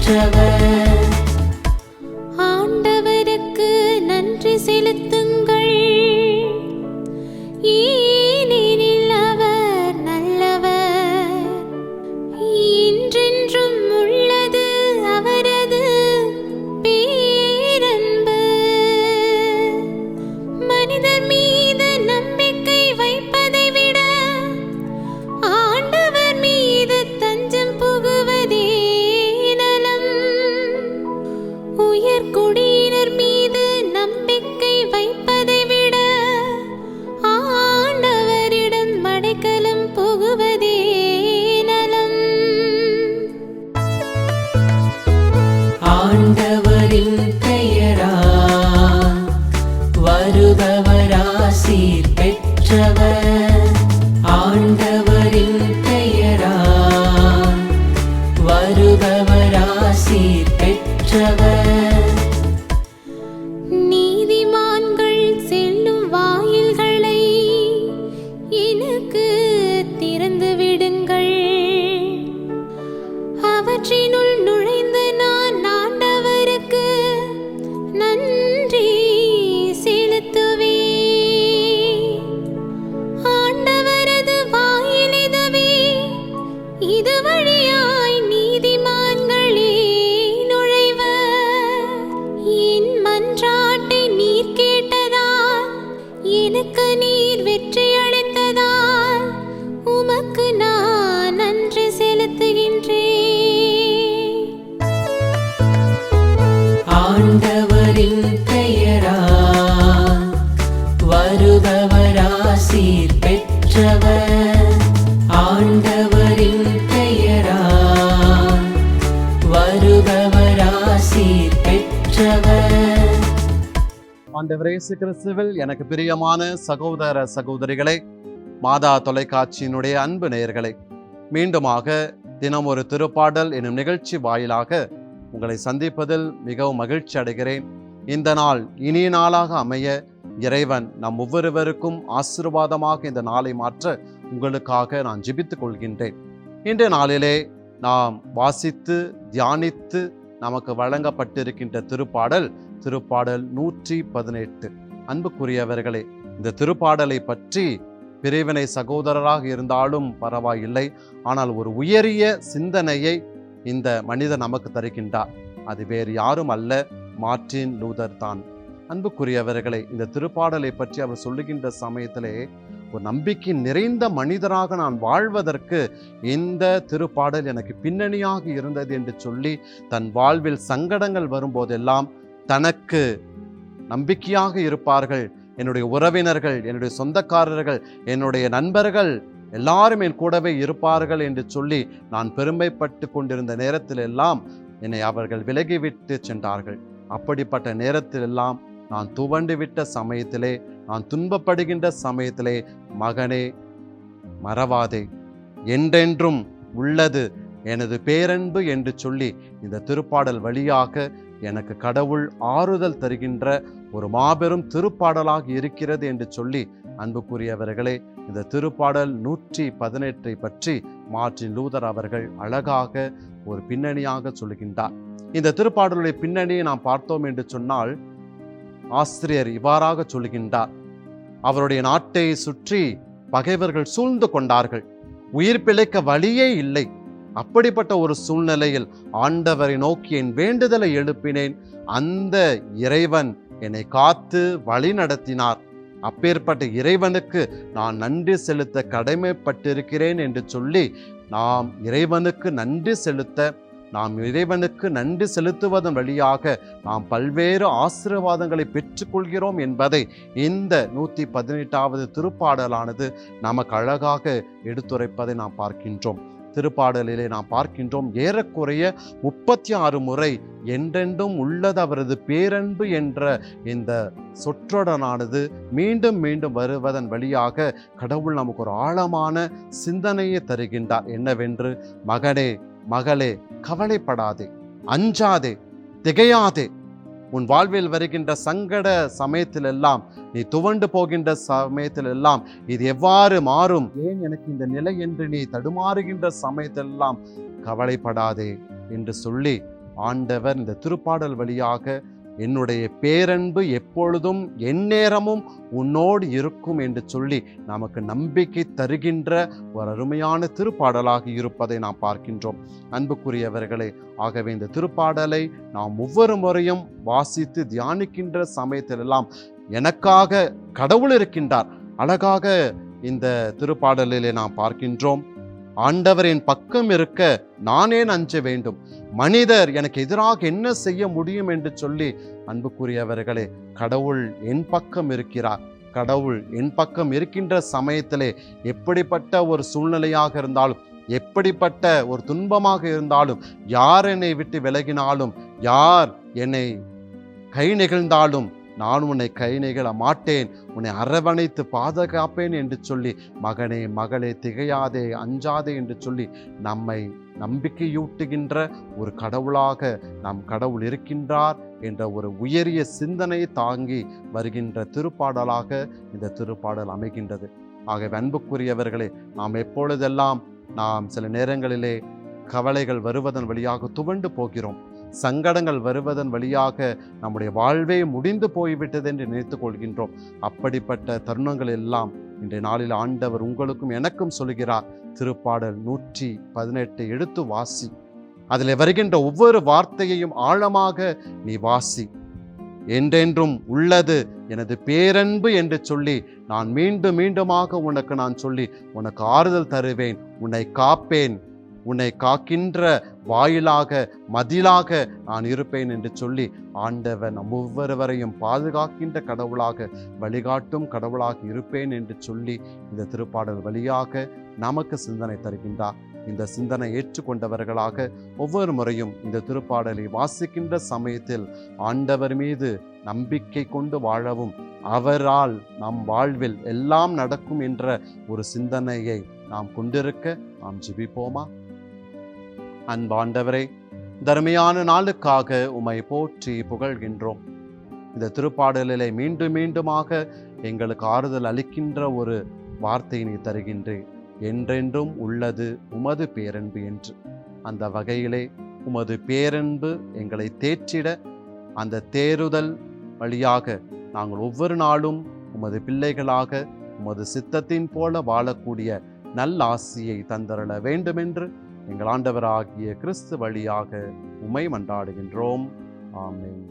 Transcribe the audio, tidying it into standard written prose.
பெற்றவர். ஆண்டவருக்கு நன்றி செலுத்துங்கள், ஏனெனில் அவர் நல்லவர். என்றென்றும் உள்ளது அவரது பேரன்பு. மனிதர் மீது நம்பிக்கை வைப்பதை விட ஆண்டவர் மீது தஞ்சம் புகுவதே நலம். உயர்குடியினர் மீது நம்பிக்கை வைப்பதை விட ஆண்டவரிடம் அடைக்கலம் புகுவதே நலம். ஆண்டவரின் பெயரால் வருபவர் ஆசீர் பெற்றவர். ஆண்டவரின் பெயரால் வருபவர் ஆசீர் பெற்றவர். நீதிமான்கள் செல்லும் வாயில்களை எனக்கு திறந்து விடுங்கள். அவற்றினுள் நுழைந்து நான் ஆண்டவருக்கு நன்றி செலுத்துவேன். ஆண்டவரது வாயில் இதுவே, இது வழியாய் நீதிமான்களே நுழைவர். என் மன்றாட்டை நீர் கேட்டதால், எனக்கு நீர் வெற்றி அளித்ததால் உமக்கு நான் நன்றி செலுத்துகின்றேன். ஆண்டவரின் பெயரால் வருபவர் ஆசீர் பெற்றவர். ஆண்டவரின் பெயரால் வருபவர் ஆசீர் பெற்றவர். ஆண்டவர் இயேசு கிறிஸ்துவில் எனக்கு பிரியமான சகோதர சகோதரிகளே, மாதா தொலைக்காட்சியினுடைய அன்பு நேயர்களே, மீண்டுமாக தினம் ஒரு திருப்பாடல் எனும் நிகழ்ச்சி வாயிலாக உங்களை சந்திப்பதில் மிகவும் மகிழ்ச்சி அடைகிறேன். இந்த நாள் இனிய நாளாக அமைய இறைவன் நம் ஒவ்வொருவருக்கும் ஆசீர்வாதமாக இந்த நாளை மாற்ற உங்களுக்காக நான் ஜெபித்துக் கொள்கின்றேன். இன்றைய நாளிலே நாம் வாசித்து தியானித்து நமக்கு வழங்கப்பட்டிருக்கின்ற திருப்பாடல் 118. அன்புக்குரியவர்களே, இந்த திருப்பாடலை பற்றி பிரிவினை சகோதரராக இருந்தாலும் பரவாயில்லை, ஆனால் ஒரு உயரிய சிந்தனையை இந்த மனிதர் நமக்கு தருகின்றார். அது வேறு யாரும் அல்ல, மார்ட்டின் லூதர் தான். அன்புக்குரியவர்களே, இந்த திருப்பாடலை பற்றி அவர் சொல்லுகின்ற சமயத்திலே ஒரு நம்பிக்கை நிறைந்த மனிதராக நான் வாழ்வதற்கு இந்த திருப்பாடல் எனக்கு பின்னணியாக இருந்தது என்று சொல்லி, தன் வாழ்வில் சங்கடங்கள் வரும்போதெல்லாம் தனக்கு நம்பிக்கையாக இருப்பார்கள் என்னுடைய உறவினர்கள், என்னுடைய சொந்தக்காரர்கள், என்னுடைய நண்பர்கள் எல்லாரும் என் கூடவே இருப்பார்கள் என்று சொல்லி நான் பெருமைப்பட்டு கொண்டிருந்த நேரத்தில் எல்லாம் என்னை அவர்கள் விலகிவிட்டு சென்றார்கள். அப்படிப்பட்ட நேரத்தில் எல்லாம் நான் துவண்டு விட்ட சமயத்திலே, நான் துன்பப்படுகின்ற சமயத்திலே, மகனே மறவாதே, என்றென்றும் உள்ளது எனது பேரன்பு என்று சொல்லி இந்த திருப்பாடல் வழியாக எனக்கு கடவுள் ஆறுதல் தருகின்ற ஒரு மாபெரும் திருப்பாடலாக இருக்கிறது என்று சொல்லி, அன்புக்குரியவர்களே, இந்த திருப்பாடல் 118 பற்றி மார்ட்டின் லூதர் அவர்கள் அழகாக ஒரு பின்னணியாக சொல்லுகின்றார். இந்த திருப்பாடலுடைய பின்னணியை நாம் பார்த்தோம் என்று சொன்னால், ஆசிரியர் இவ்வாறாக சொல்லுகின்றார்: அவருடைய நாட்டை சுற்றி பகைவர்கள் சூழ்ந்து கொண்டார்கள், உயிர் பிழைக்க வழியே இல்லை. அப்படிப்பட்ட ஒரு சூழ்நிலையில் ஆண்டவரை நோக்கி என் வேண்டுதலை எழுப்பினேன். அந்த இறைவன் என்னை காத்து வழி நடத்தினார். அப்பேற்பட்ட இறைவனுக்கு நான் நன்றி செலுத்த கடமைப்பட்டிருக்கிறேன் என்று சொல்லி, நாம் இறைவனுக்கு நன்றி செலுத்த, நாம் இறைவனுக்கு நன்றி செலுத்துவதன் வழியாக நாம் பல்வேறு ஆசீர்வாதங்களை பெற்றுக்கொள்கிறோம் என்பதை இந்த 118வது திருப்பாடலானது நமக்கு அழகாக எடுத்துரைப்பதை நாம் பார்க்கின்றோம். திருப்பாடலிலே நாம் பார்க்கின்றோம், ஏறக்குறைய 36 முறை என்றென்றும் உள்ளது அவரது பேரன்பு என்ற இந்த சொற்றொடரானது மீண்டும் மீண்டும் வருவதன் வழியாக கடவுள் நமக்கு ஒரு ஆழமான சிந்தனையை தருகின்றார். என்னவென்று, மகனே மகளே, கவலைப்படாதே, அஞ்சாதே, திகையாதே. உன் வாழ்வில் வருகின்ற சங்கட சமயத்திலெல்லாம், நீ துவண்டு போகின்ற சமயத்திலெல்லாம், இது எவ்வாறு மாறும், ஏன் எனக்கு இந்த நிலை என்று நீ தடுமாறுகின்ற சமயத்திலெல்லாம் கவலைப்படாதே என்று சொல்லி ஆண்டவர் இந்த திருப்பாடல் வழியாக என்னுடைய பேரன்பு எப்பொழுதும் எந்நேரமும் உன்னோடு இருக்கும் என்று சொல்லி நமக்கு நம்பிக்கை தருகின்ற ஒரு அருமையான திருப்பாடலாக இருப்பதை நாம் பார்க்கின்றோம். அன்புக்குரியவர்களே, ஆகவே இந்த திருப்பாடலை நாம் ஒவ்வொரு முறையும் வாசித்து தியானிக்கின்ற சமயத்திலெல்லாம் எனக்காக கடவுள் இருக்கின்றார். அழகாக இந்த திருப்பாடலிலே நாம் பார்க்கின்றோம், ஆண்டவர் என் பக்கம் இருக்க நான் ஏன் அஞ்ச வேண்டும், மனிதர் எனக்கு எதிராக என்ன செய்ய முடியும் என்று சொல்லி. அன்புக்குரியவர்களே, கடவுள் என் பக்கம் இருக்கிறார். கடவுள் என் பக்கம் இருக்கின்ற சமயத்திலே எப்படிப்பட்ட ஒரு சூழ்நிலையாக இருந்தாலும், எப்படிப்பட்ட ஒரு துன்பமாக இருந்தாலும், யார் என்னை விட்டு விலகினாலும், யார் என்னை கை நெகிழ்ந்தாலும் நான் உன்னை கை நெகிழ மாட்டேன், உன்னை அரவணைத்து பாதுகாப்பேன் என்று சொல்லி, மகனே மகளே திகையாதே அஞ்சாதே என்று சொல்லி நம்மை நம்பிக்கையூட்டுகின்ற ஒரு கடவுளாக நம் கடவுள் இருக்கின்றார் என்ற ஒரு உயரிய சிந்தனையை தாங்கி வருகின்ற திருப்பாடலாக இந்த திருப்பாடல் அமைகின்றது. ஆகவே அன்புக்குரியவர்களே, நாம் எப்பொழுதெல்லாம் நாம் சில நேரங்களிலே கவலைகள் வருவதன் வழியாக துவண்டு போகிறோம், சங்கடங்கள் வருவதன் வழியாக நம்முடைய வாழ்வே முடிந்து போய்விட்டது என்று நினைத்து கொள்கின்றோம். அப்படிப்பட்ட தருணங்கள் எல்லாம் இன்றைய நாளில் ஆண்டவர் உங்களுக்கும் எனக்கும் சொல்கிறார். திருப்பாடல் 118 எடுத்து வாசி. அதில் வருகின்ற ஒவ்வொரு வார்த்தையையும் ஆழமாக நீ வாசி. என்றென்றும் உள்ளது எனது பேரன்பு என்று சொல்லி நான் மீண்டும் மீண்டுமாக உனக்கு நான் சொல்லி உனக்கு ஆறுதல் தருவேன், உன்னை காப்பேன், உன்னை காக்கின்ற வாயிலாக மதிலாக நான் இருப்பேன் என்று சொல்லி ஆண்டவர் நம் ஒவ்வொருவரையும் பாதுகாக்கின்ற கடவுளாக வழிகாட்டும் கடவுளாக இருப்பேன் என்று சொல்லி இந்த திருப்பாடல் வழியாக நமக்கு சிந்தனை தருகின்றார். இந்த சிந்தனை ஏற்றுக்கொண்டவர்களாக ஒவ்வொரு முறையும் இந்த திருப்பாடலை வாசிக்கின்ற சமயத்தில் ஆண்டவர் மீது நம்பிக்கை கொண்டு வாழவும், அவரால் நம் வாழ்வில் எல்லாம் நடக்கும் என்ற ஒரு சிந்தனையை நாம் கொண்டிருக்க நாம் ஜெபிப்போமா? அன்பாண்டவரே, தர்மையான நாளுக்காக உம்மை போற்றி புகழ்கின்றோம். இந்த திருப்பாடலிலே மீண்டும் மீண்டுமாக எங்களுக்கு ஆறுதல் அளிக்கின்ற ஒரு வார்த்தை நீ தருகின்றேன், என்றென்றும் உள்ளது உமது பேரன்பு என்று. அந்த வகையிலே உமது பேரன்பு எங்களை தேற்றிட, அந்த தேறுதல் வழியாக நாங்கள் ஒவ்வொரு நாளும் உமது பிள்ளைகளாக உமது சித்தத்தின் போல வாழக்கூடிய நல்ல ஆசியை தந்தருள வேண்டுமென்று எங்கள் ஆண்டவராகிய கிறிஸ்து வழியாக உம்மை மன்றாடுகின்றோம். ஆமென்.